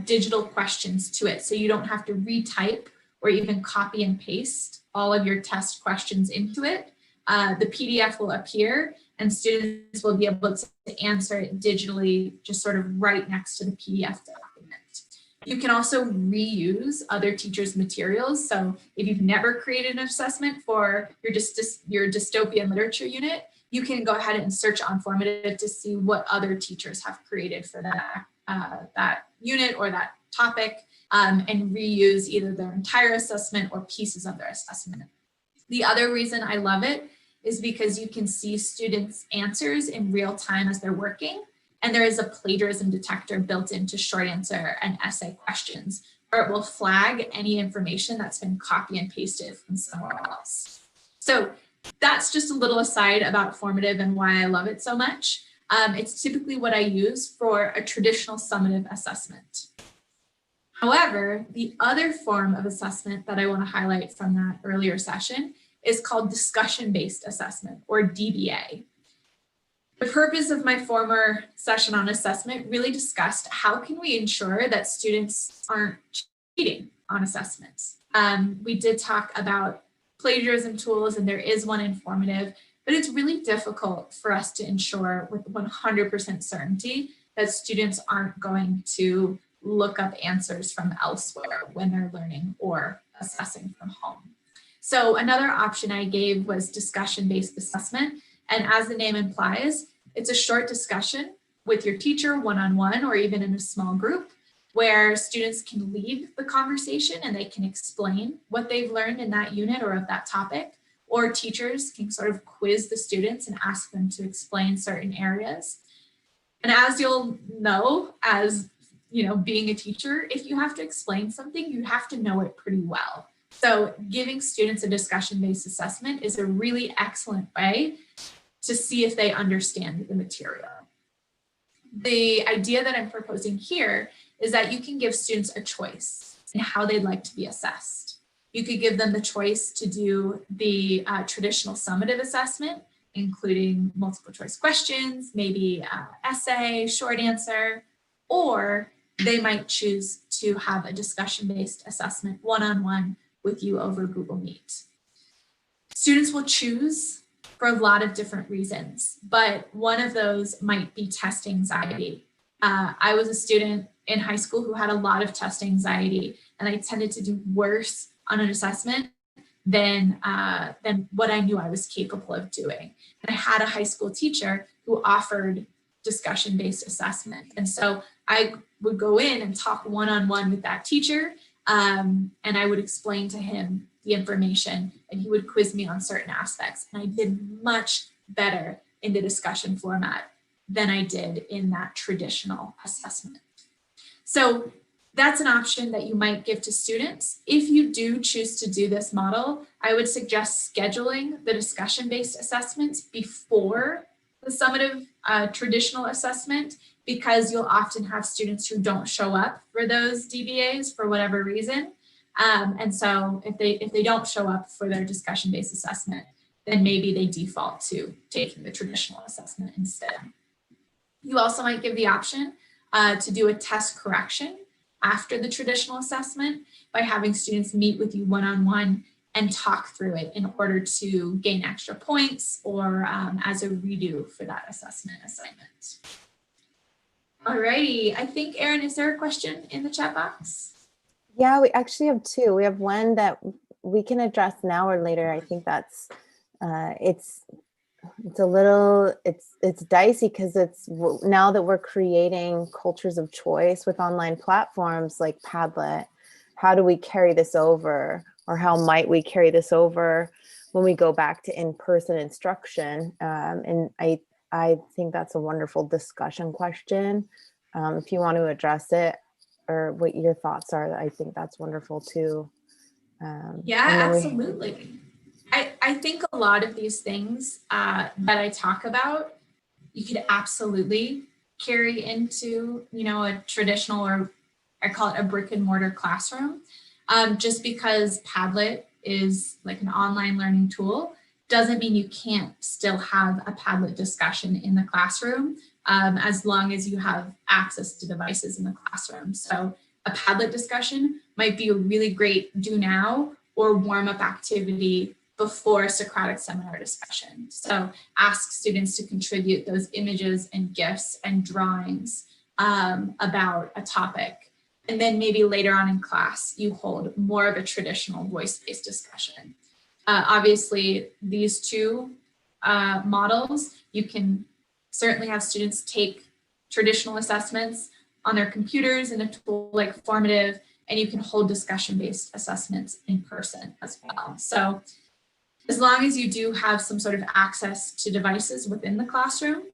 digital questions to it. So you don't have to retype or even copy and paste all of your test questions into it. The PDF will appear and students will be able to answer it digitally, just sort of right next to the PDF document. You can also reuse other teachers' materials. So if you've never created an assessment for your dystopian literature unit, you can go ahead and search on Formative to see what other teachers have created for that unit or that topic, and reuse either their entire assessment or pieces of their assessment. The other reason I love it is because you can see students' answers in real time as they're working. And there is a plagiarism detector built into short answer and essay questions, where it will flag any information that's been copy and pasted from somewhere else. So that's just a little aside about Formative and why I love it so much. It's typically what I use for a traditional summative assessment. However, the other form of assessment that I want to highlight from that earlier session is called discussion-based assessment, or DBA. The purpose of my former session on assessment really discussed how can we ensure that students aren't cheating on assessments. We did talk about plagiarism tools, and there is one in Formative, but it's really difficult for us to ensure with 100% certainty that students aren't going to look up answers from elsewhere when they're learning or assessing from home. So another option I gave was discussion-based assessment. And as the name implies, it's a short discussion with your teacher one-on-one or even in a small group where students can lead the conversation and they can explain what they've learned in that unit or of that topic, or teachers can sort of quiz the students and ask them to explain certain areas. And as you'll know, as being a teacher, if you have to explain something, you have to know it pretty well. So giving students a discussion-based assessment is a really excellent way to see if they understand the material. The idea that I'm proposing here is that you can give students a choice in how they'd like to be assessed. You could give them the choice to do the traditional summative assessment, including multiple choice questions, maybe essay, short answer, or they might choose to have a discussion-based assessment one-on-one with you over Google Meet. Students will choose for a lot of different reasons, but one of those might be test anxiety. I was a student in high school who had a lot of test anxiety, and I tended to do worse on an assessment than what I knew I was capable of doing. And I had a high school teacher who offered discussion-based assessment. And so I would go in and talk one-on-one with that teacher, and I would explain to him the information, and he would quiz me on certain aspects. And I did much better in the discussion format than I did in that traditional assessment. So that's an option that you might give to students. If you do choose to do this model, I would suggest scheduling the discussion-based assessments before the summative traditional assessment, because you'll often have students who don't show up for those DBAs for whatever reason. And so if they don't show up for their discussion-based assessment, then maybe they default to taking the traditional assessment instead. You also might give the option to do a test correction after the traditional assessment by having students meet with you one-on-one and talk through it in order to gain extra points or as a redo for that assessment assignment. Alrighty, I think, Erin, is there a question in the chat box? Yeah, we actually have two. We have one that we can address now or later. I think that's it's a little it's dicey because it's now that we're creating cultures of choice with online platforms like Padlet. How do we carry this over, or how might we carry this over when we go back to in-person instruction? And I think that's a wonderful discussion question. If you want to address it or what your thoughts are, I think that's wonderful too. Yeah, absolutely. I think a lot of these things that I talk about, you could absolutely carry into, a traditional, or I call it a brick and mortar classroom. Just because Padlet is like an online learning tool doesn't mean you can't still have a Padlet discussion in the classroom as long as you have access to devices in the classroom. So a Padlet discussion might be a really great do now or warm up activity before a Socratic seminar discussion. So ask students to contribute those images and GIFs and drawings about a topic. And then maybe later on in class, you hold more of a traditional voice-based discussion. Obviously, these two models, you can certainly have students take traditional assessments on their computers in a tool like Formative, and you can hold discussion-based assessments in person as well. So as long as you do have some sort of access to devices within the classroom,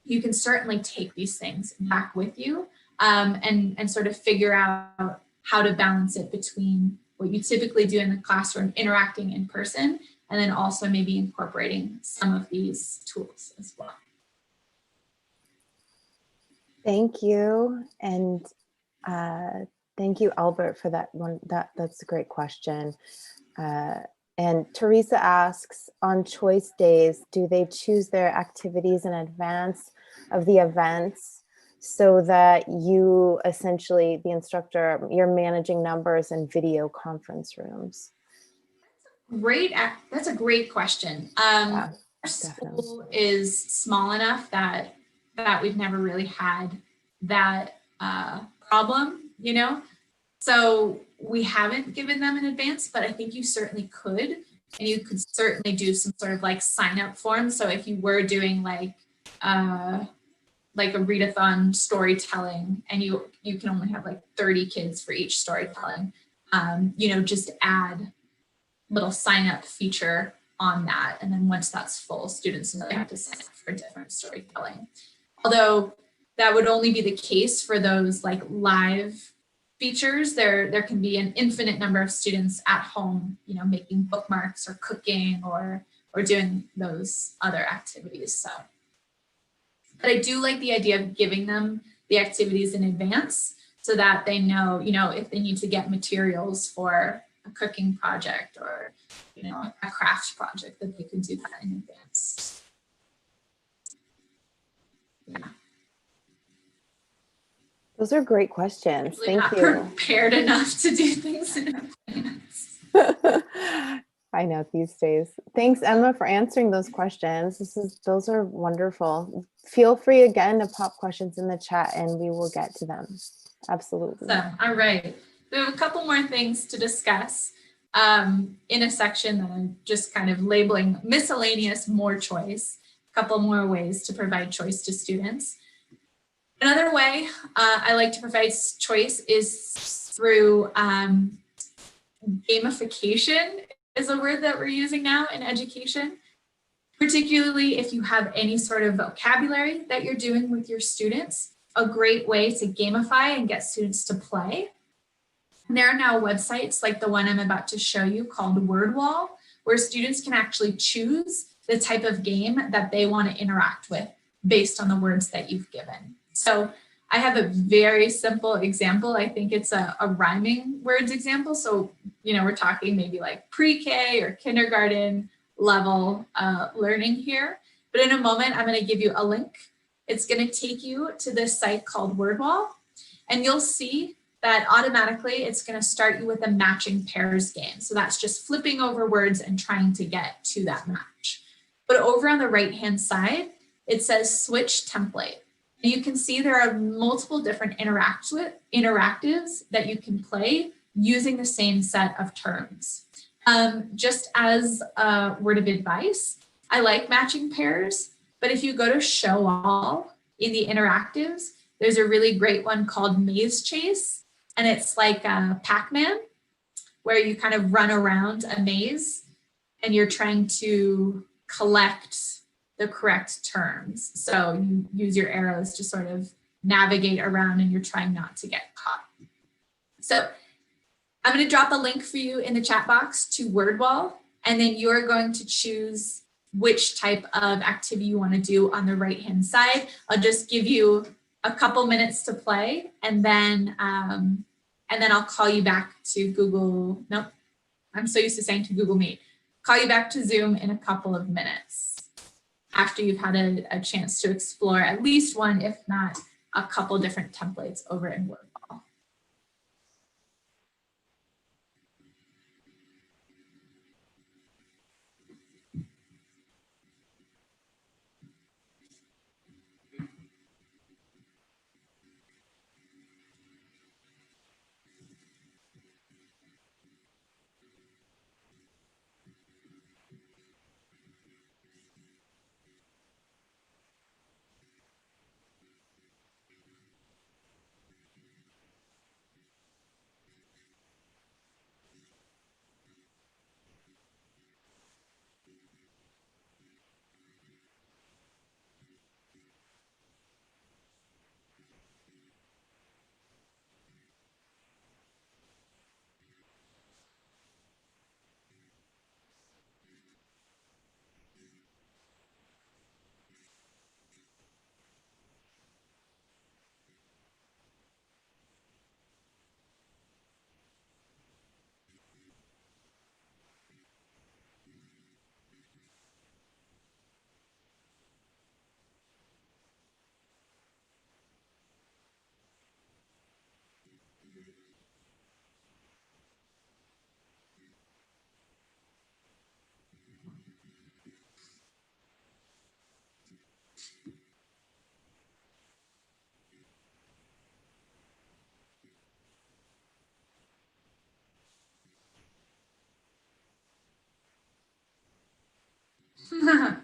you can certainly take these things back with you and sort of figure out how to balance it between what you typically do in the classroom, interacting in person, and then also maybe incorporating some of these tools as well. Thank you. And thank you, Albert, for that one. That's a great question. And Teresa asks, on choice days, do they choose their activities in advance of the events so that you essentially, the instructor, you're managing numbers in video conference rooms? That's a great question. Yeah, our school is small enough that we've never really had that problem, So we haven't given them in advance, but I think you certainly could. And you could certainly do some sort of like sign up form. So if you were doing like a readathon storytelling and you can only have like 30 kids for each storytelling, just add little sign up feature on that. And then once that's full, students know they have to sign up for different storytelling. Although that would only be the case for those like live features. There can be an infinite number of students at home, making bookmarks or cooking or doing those other activities. So, but I do like the idea of giving them the activities in advance so that they know, if they need to get materials for a cooking project or, a craft project, that they could do that in advance. Yeah. Those are great questions. Really Thank you. Prepared enough to do things in advance. I know these days. Thanks, Emma, for answering those questions. Those are wonderful. Feel free again to pop questions in the chat and we will get to them. Absolutely. So, all right. We have a couple more things to discuss in a section that I'm just kind of labeling miscellaneous more choice, a couple more ways to provide choice to students. Another way I like to provide choice is through gamification is a word that we're using now in education, particularly if you have any sort of vocabulary that you're doing with your students. A great way to gamify and get students to play. And there are now websites like the one I'm about to show you called WordWall, where students can actually choose the type of game that they want to interact with based on the words that you've given. So I have a very simple example. I think it's a rhyming words example. So, we're talking maybe like pre-K or kindergarten level learning here. But in a moment, I'm going to give you a link. It's going to take you to this site called WordWall, and you'll see that automatically it's going to start you with a matching pairs game. So that's just flipping over words and trying to get to that match. But over on the right-hand side, it says switch template. And you can see there are multiple different interactives that you can play using the same set of terms. Just as a word of advice, I like matching pairs, but if you go to show all in the interactives, there's a really great one called Maze Chase, and it's like a Pac-Man where you kind of run around a maze and you're trying to collect the correct terms. So you use your arrows to sort of navigate around and you're trying not to get caught. So I'm going to drop a link for you in the chat box to WordWall, and then you're going to choose which type of activity you want to do on the right-hand side. I'll just give you a couple minutes to play, and then I'll call you back to Google. Nope, I'm so used to saying to Google Meet. Call you back to Zoom in a couple of minutes after you've had a chance to explore at least one, if not a couple different templates over in WordWall.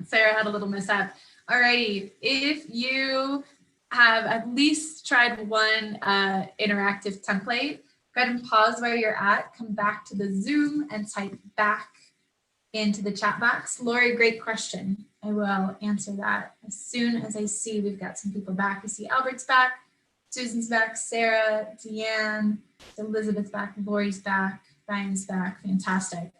Sarah had a little mishap. Alrighty, if you have at least tried one interactive template, go ahead and pause where you're at, come back to the Zoom and type back into the chat box. Lori, great question. I will answer that as soon as I see we've got some people back. I see Albert's back, Susan's back, Sarah, Deanne, Elizabeth's back, Lori's back, Ryan's back, fantastic.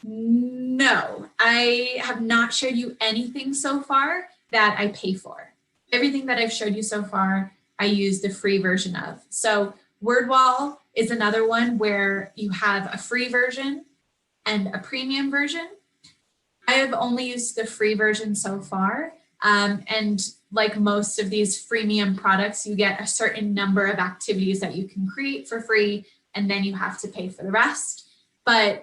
No, I have not showed you anything so far that I pay for. Everything that I've showed you so far, I use the free version of. So WordWall is another one where you have a free version and a premium version. I have only used the free version so far. And like most of these freemium products, you get a certain number of activities that you can create for free, and then you have to pay for the rest. But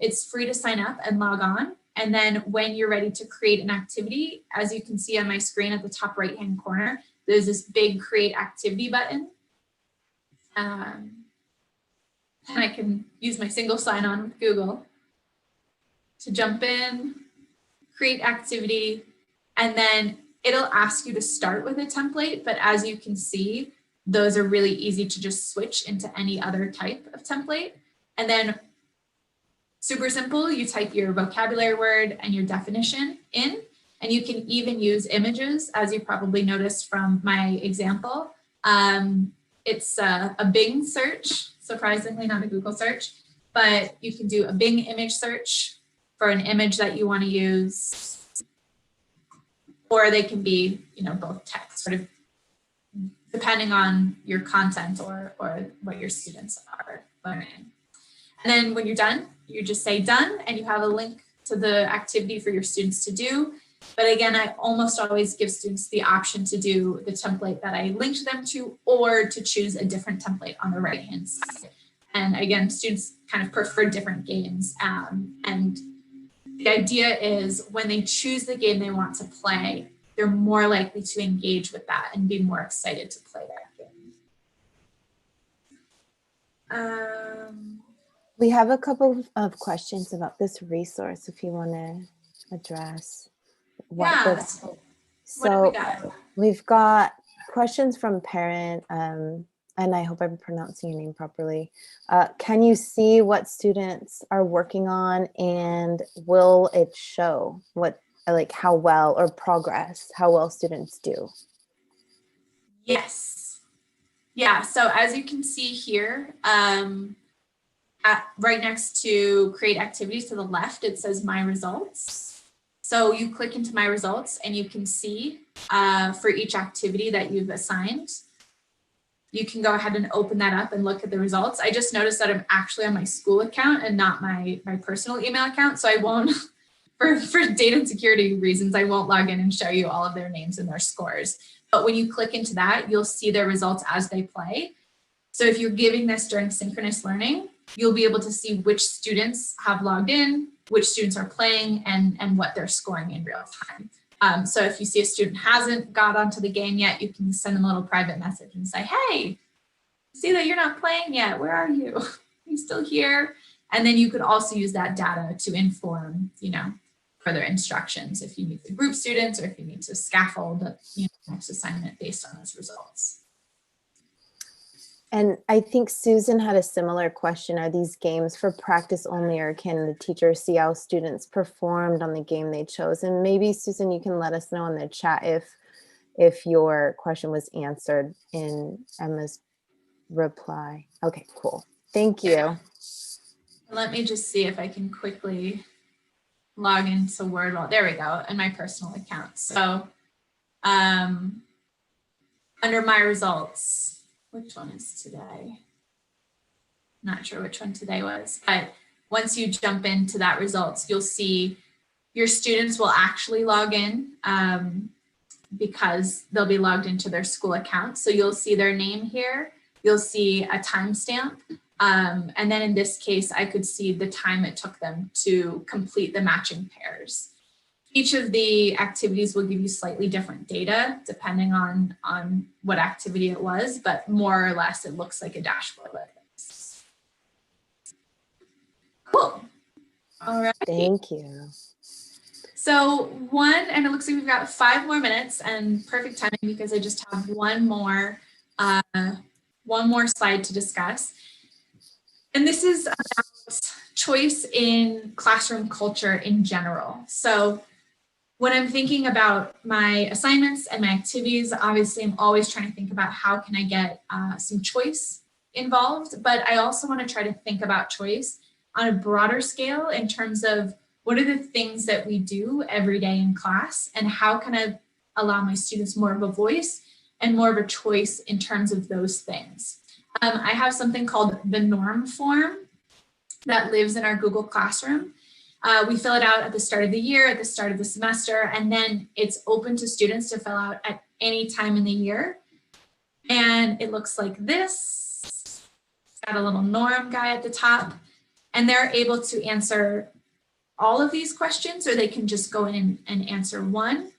it's free to sign up and log on. And then when you're ready to create an activity, as you can see on my screen at the top right-hand corner, there's this big create activity button. And I can use my single sign-on with Google to jump in, create activity, and then it'll ask you to start with a template. But as you can see, those are really easy to just switch into any other type of template. And then super simple, you type your vocabulary word and your definition in, and you can even use images, as you probably noticed from my example. It's a Bing search, surprisingly not a Google search, but you can do a Bing image search for an image that you want to use, or they can be, both text, sort of depending on your content or what your students are learning. And then when you're done, you just say done, and you have a link to the activity for your students to do. But again, I almost always give students the option to do the template that I linked them to, or to choose a different template on the right-hand side. And again, students kind of prefer different games. And the idea is when they choose the game they want to play, they're more likely to engage with that and be more excited to play that game. We have a couple of questions about this resource if you want to address what Yeah. this. What So have we got? we've got questions from parent, and I hope I'm pronouncing your name properly. Can you see what students are working on, and will it show what, like how well, or progress, how well students do? Yes. Yeah, so as you can see here, right next to create activities to the left, it says my results. So you click into my results and you can see for each activity that you've assigned. You can go ahead and open that up and look at the results. I just noticed that I'm actually on my school account and not my personal email account. So I won't, for data and security reasons, I won't log in and show you all of their names and their scores. But when you click into that, you'll see their results as they play. So if you're giving this during synchronous learning, you'll be able to see which students have logged in, which students are playing, and what they're scoring in real time. So if you see a student hasn't got onto the game yet, you can send them a little private message and say, hey, see that you're not playing yet. Where are you? Are you still here? And then you could also use that data to inform, further instructions if you need to group students or if you need to scaffold the next assignment based on those results. And I think Susan had a similar question. Are these games for practice only, or can the teacher see how students performed on the game they chose? And maybe, Susan, you can let us know in the chat if your question was answered in Emma's reply. Okay, cool. Thank you. Let me just see if I can quickly log into Word. Well, there we go, in my personal account. So under my results, which one is today? Not sure which one today was, but once you jump into that results, you'll see your students will actually log in because they'll be logged into their school account. So you'll see their name here. You'll see a timestamp. And then in this case, I could see the time it took them to complete the matching pairs. Each of the activities will give you slightly different data depending on what activity it was, but more or less it looks like a dashboard like this. Cool. All right. Thank you. So and it looks like we've got 5 more minutes, and perfect timing because I just have one more slide to discuss. And this is about choice in classroom culture in general. So when I'm thinking about my assignments and my activities, obviously I'm always trying to think about how can I get some choice involved, but I also want to try to think about choice on a broader scale in terms of what are the things that we do every day in class, and how can I allow my students more of a voice and more of a choice in terms of those things. I have something called the norm form that lives in our Google Classroom. We fill it out at the start of the year, at the start of the semester, and then it's open to students to fill out at any time in the year. And it looks like this. It's got a little norm guy at the top, and they're able to answer all of these questions, or they can just go in and answer one.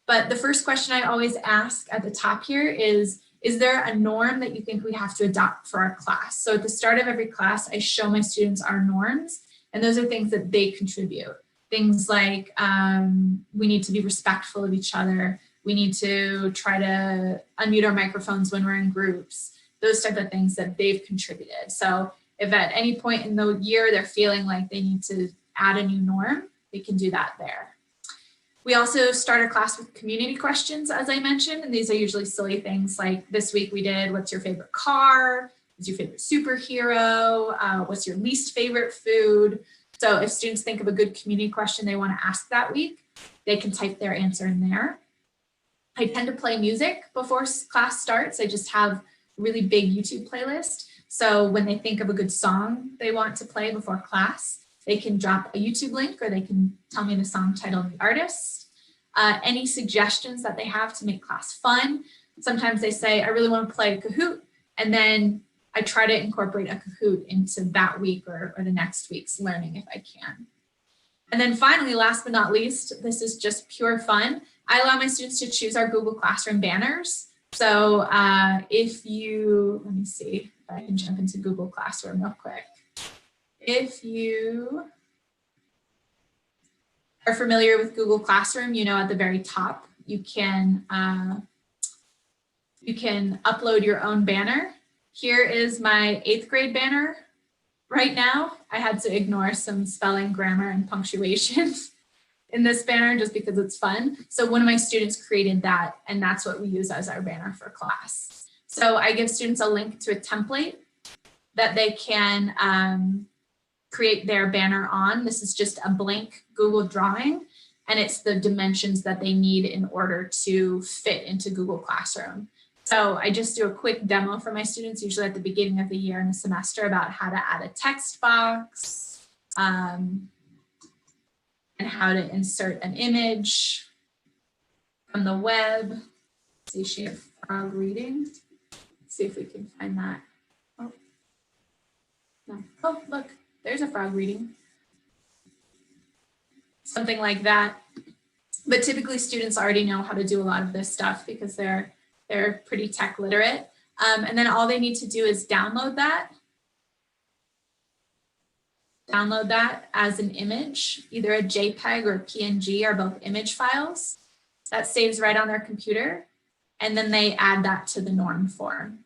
But the first question I always ask at the top here is there a norm that you think we have to adopt for our class? So at the start of every class, I show my students our norms, and those are things that they contribute. Things like we need to be respectful of each other. We need to try to unmute our microphones when we're in groups, those type of things that they've contributed. So if at any point in the year they're feeling like they need to add a new norm, they can do that there. We also start our class with community questions, as I mentioned, and these are usually silly things like this week we did, what's your favorite car? What's your favorite superhero? What's your least favorite food? So if students think of a good community question they want to ask that week, they can type their answer in there. I tend to play music before class starts. I just have a really big YouTube playlist. So when they think of a good song they want to play before class, They can drop a YouTube link or they can tell me the song title and the artist. Any suggestions that they have to make class fun. Sometimes they say, I really want to play a Kahoot. And then I try to incorporate a Kahoot into that week or the next week's learning if I can. And then finally, last but not least, this is just pure fun. I allow my students to choose our Google Classroom banners. So if you, let me see if I can jump into Google Classroom real quick. If you are familiar with Google Classroom, you know at the very top, you can upload your own banner. Here is my 8th grade banner. Right now, I had to ignore some spelling, grammar, and punctuation in this banner just because it's fun. So one of my students created that, and that's what we use as our banner for class. So I give students a link to a template that they can create their banner on. This is just a blank Google drawing, and it's the dimensions that they need in order to fit into Google Classroom. So I just do a quick demo for my students, usually at the beginning of the year and the semester, about how to add a text box and how to insert an image from the web. See, she has frog reading. Let's see if we can find that. Oh, no. Oh, look, there's a frog reading. Something like that. But typically students already know how to do a lot of this stuff because they're pretty tech literate. And then all they need to do is download that as an image, either a JPEG or a PNG are both image files. That saves right on their computer. And then they add that to the norm form.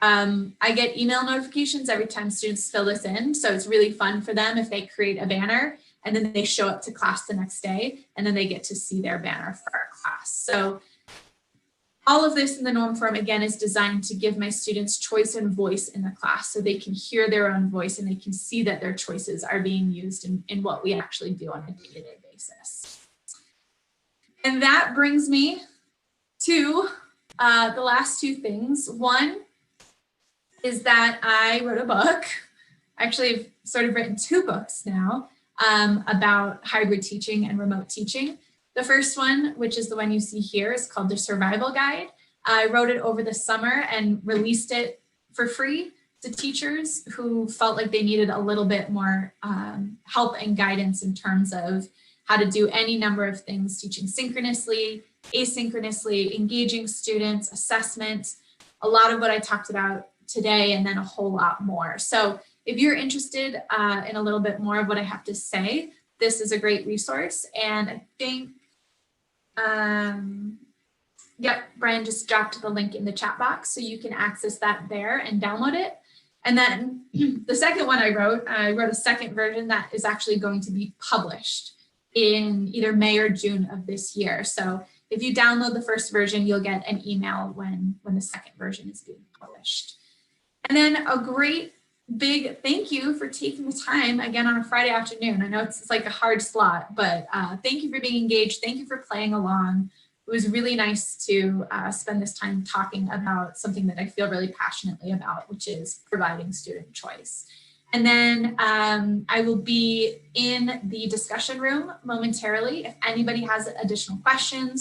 I get email notifications every time students fill this in. So it's really fun for them if they create a banner and then they show up to class the next day and then they get to see their banner for our class. So all of this in the norm form, again, is designed to give my students choice and voice in the class so they can hear their own voice and they can see that their choices are being used in what we actually do on a day-to-day basis. And that brings me to the last two things. One is that I wrote a book. Actually, I've sort of written 2 books now about hybrid teaching and remote teaching. The first one, which is the one you see here, is called The Survival Guide. I wrote it over the summer and released it for free to teachers who felt like they needed a little bit more help and guidance in terms of how to do any number of things, teaching synchronously, asynchronously, engaging students, assessment, a lot of what I talked about today, and then a whole lot more. So if you're interested in a little bit more of what I have to say, this is a great resource. And I think, yep, Brian just dropped the link in the chat box, so you can access that there and download it. And then the second one I wrote a second version that is actually going to be published in either May or June of this year. So if you download the first version, you'll get an email when the second version is being published. And then a great big thank you for taking the time again on a Friday afternoon. I know it's like a hard slot, but thank you for being engaged. Thank you for playing along. It was really nice to spend this time talking about something that I feel really passionately about, which is providing student choice. And then I will be in the discussion room momentarily. If anybody has additional questions